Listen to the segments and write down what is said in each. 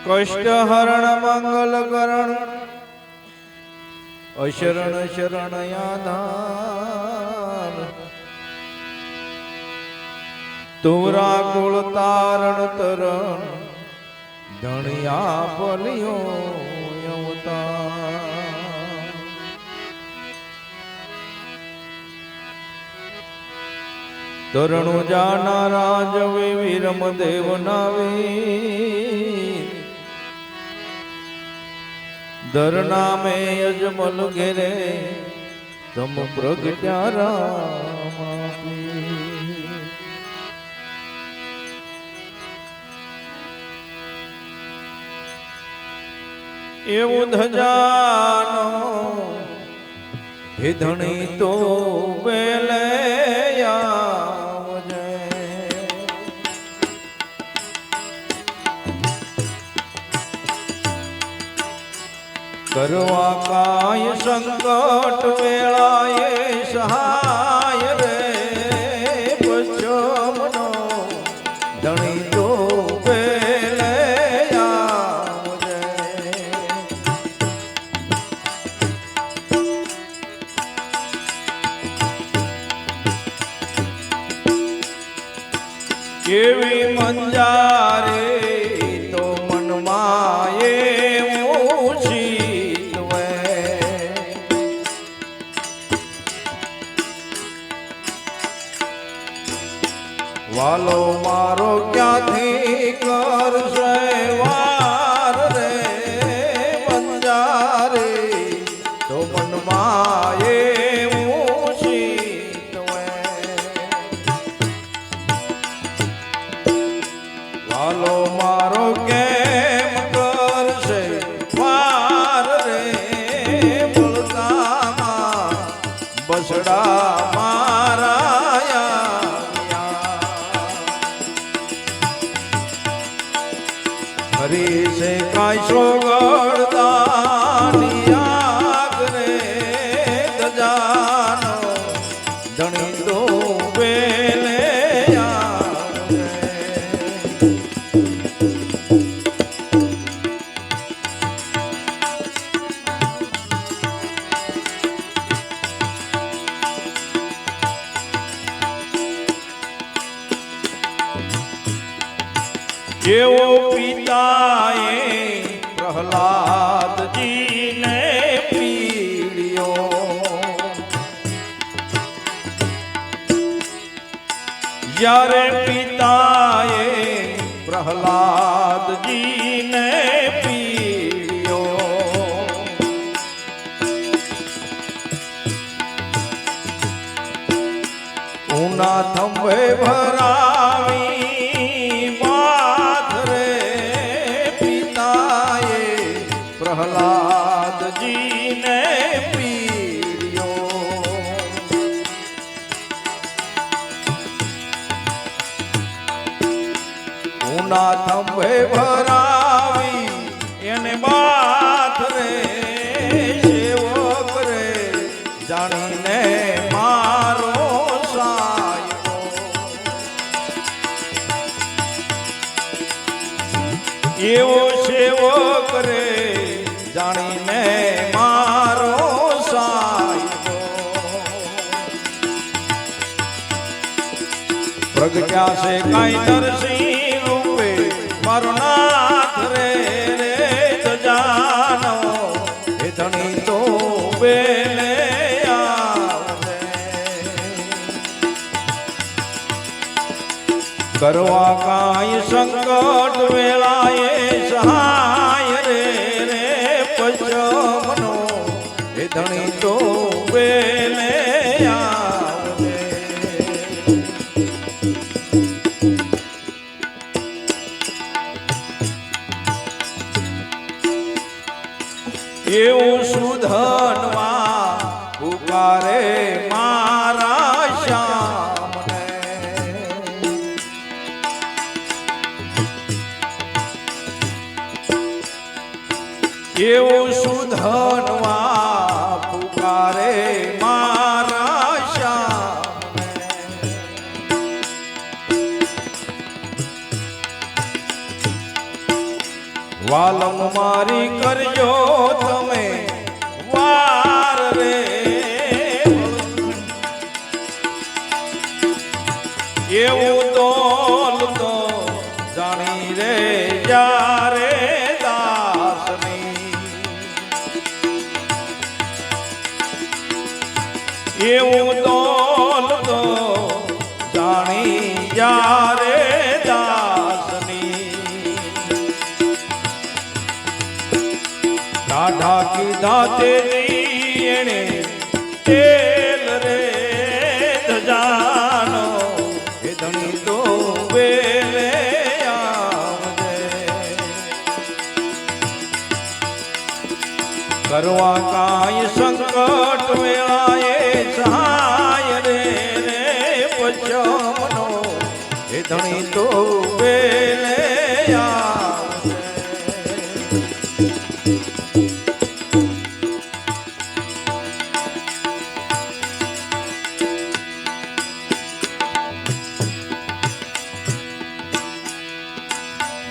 કષ્ટ હરણ મંગલ કરણ અશરણ શરણ યાધાર તુરા કુળ તારણ તરણ ધણિયા પલિયો અવતાર તરણુ જાના રાજ વિરમ દેવ નાવી ધરના મે અજમલ ઘેરે તમ પ્રગટ્યા રામ એવું ધજાનો હે ધણી તો બેલે આવજે કરવા કાય સંકટ વેળાએ સહાય રે પશ્ચમનો ધણી તો બેલે આવજે કેવી મંજારે તો મનમાં એવું શીતવે વાલો મારો ક્યાંથી કરશે વાર રે મંજારે તો મનમાં એવું શીતવે વાલો મારો કેમ કરશે વાર રે બોલતામાં બસડા મારા હરી છે કાંઈ સોગડદાની આગ રે ગજાનો ધણી તો બેલે જેવો પિતાએ પ્રહલાદજીને પીડ્યો જ્યારે પિતાએ પ્રહલાદજીને પીડ્યો ઉના થંભે ભરાવી પ્રહલાદજીને પીડ્યો ઉના થંભે ભરાવી એને બાથ રે સેવક રે જાણીને મારો સાયો એવો સેવક રે જાણીને મારો સાયો પ્રગટ્યા છે કાંઈ નરસિંહ રૂપે મારો નાથ રે રે જાનો એ ધણી તો બેલે આવજે કરવા કાંઈ સંકટ વેળાએ સહાય રે પશ્ચમનો એ ધણી તો બેલે આવજે એવું સુધનવા પુકારે મારા શ્યામને એવું સુધનવા પુકારે મારા શ્યામને વાલમ મારી કરજો તમે વાર રે એવું તોલ તો જાણી રે જ્યારે દાસની એવું તોલ તો જાણી જ્યારે દાસની ટાઢા કીધા તેરી એણે તેલ રે ધજાનો એ ધણી તો વેલે આવજે કરવા કાંઈ સંકટ વેળાએ સહાય રે રે પચમનો એ ધણી તો વેલે આવજે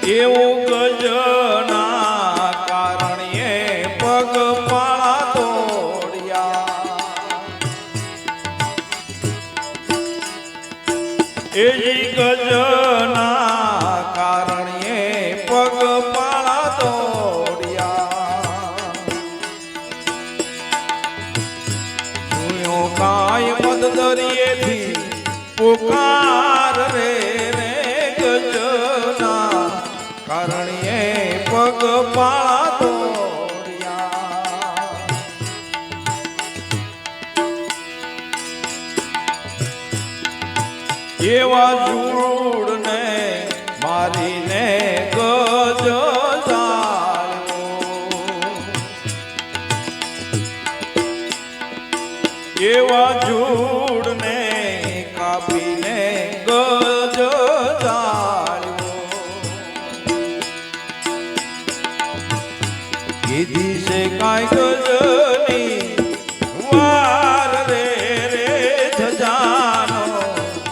એવું ગજના કારણે પગપાળા દોડ્યા એ ગજના કારણે પગપાળા દોડ્યા કાય મદ દરિયેથી પુકાર રે રે ગજના કારણે પગપાળા દોડ્યા એવા જૂડને મારીને ગજ એવા જૂડને કાપીને ગજ કીધી છે કાંઈ ગજની વાર રે રે ધજાનો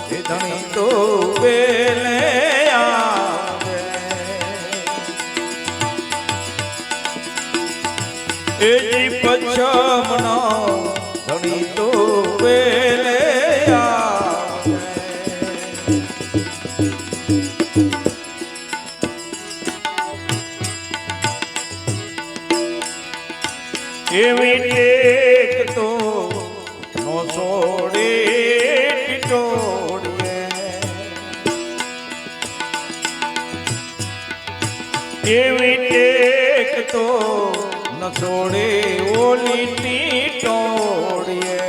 એ ધણી તો વેલે આવે એ પછમનો ધણી તો વેલે આવે એવી ટેક તો નો છોડે ટીટોડીએ એવી ટેક તો ન છોડે ઓલી ટીટોડીએ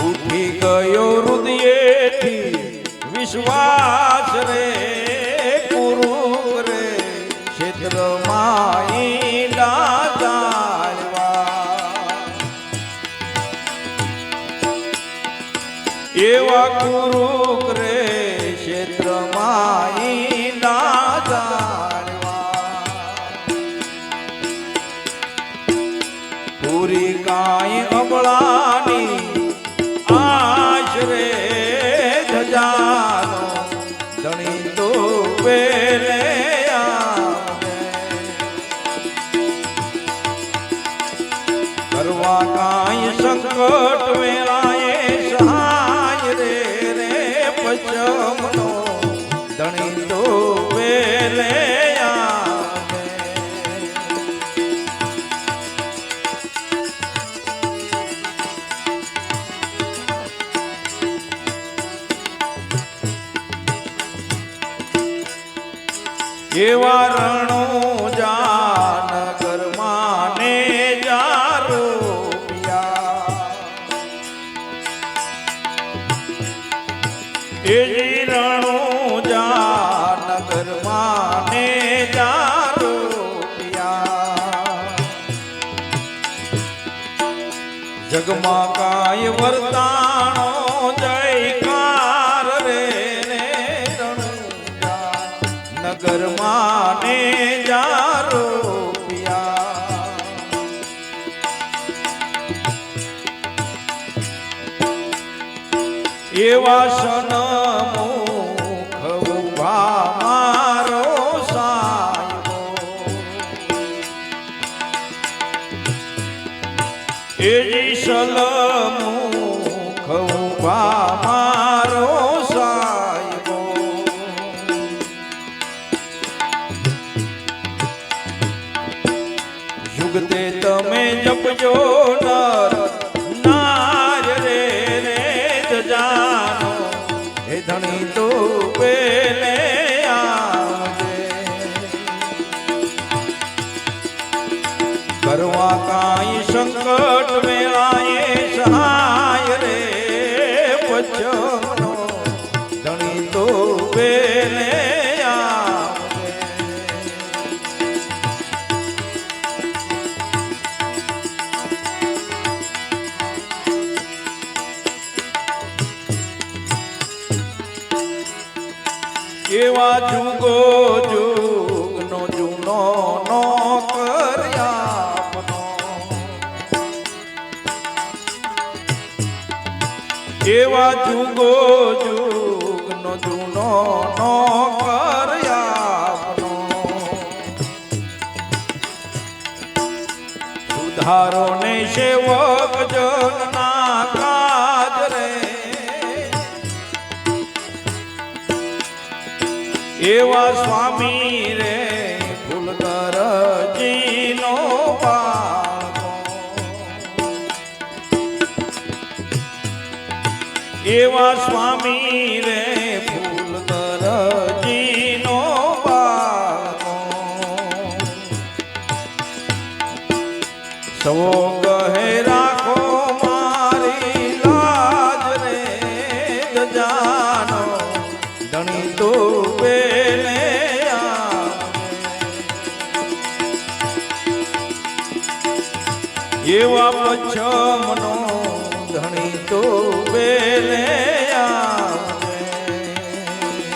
ઉઠી ગયો હૃદયેથી વિશ્વાસ રે એવા કુરુક રે ક્ષેત્રમાં ઈંડા જાળવા પૂરી કાંઈ અબળાની આશ રે ધજાનો ધણી તો વેલે કરવા કાંઈ સંકટ વેળાએ સહાય રે રે પચમનો ધણી તો વેલે આવે એવા રણો જાનગરમાં ને એ રણો જાનગરમાં ને જારો જગમાં કાંઈ વર્તાણો જયકાર રે ને રણો નગરમાં ને જારો એવા સનમો એજી સલમુખ ઉભા મારો સાહેબો જુગતે તમે જપજો નર નાર રે રે જાનો હે ધણી તો પેલે આવજે કરવા કાંઈ સંકટ વેળાએ સહાય રે પચમનો ધણી તો પેલે આવજે એવા જુગો જુગનો જૂનો નો કર્યાપનો એવા જુગો જુગનો જૂનો નો કર્યાપનો સુધારો ને સેવક જનના કાજ રે એવા સ્વામી રે ફૂલકરજીનો બાળકો એવા સ્વામી રે ફૂલકરજીનો બાળકો સવો કહે રાખો મારી લાજ રે જાનો ધણી તો એવા પછમનો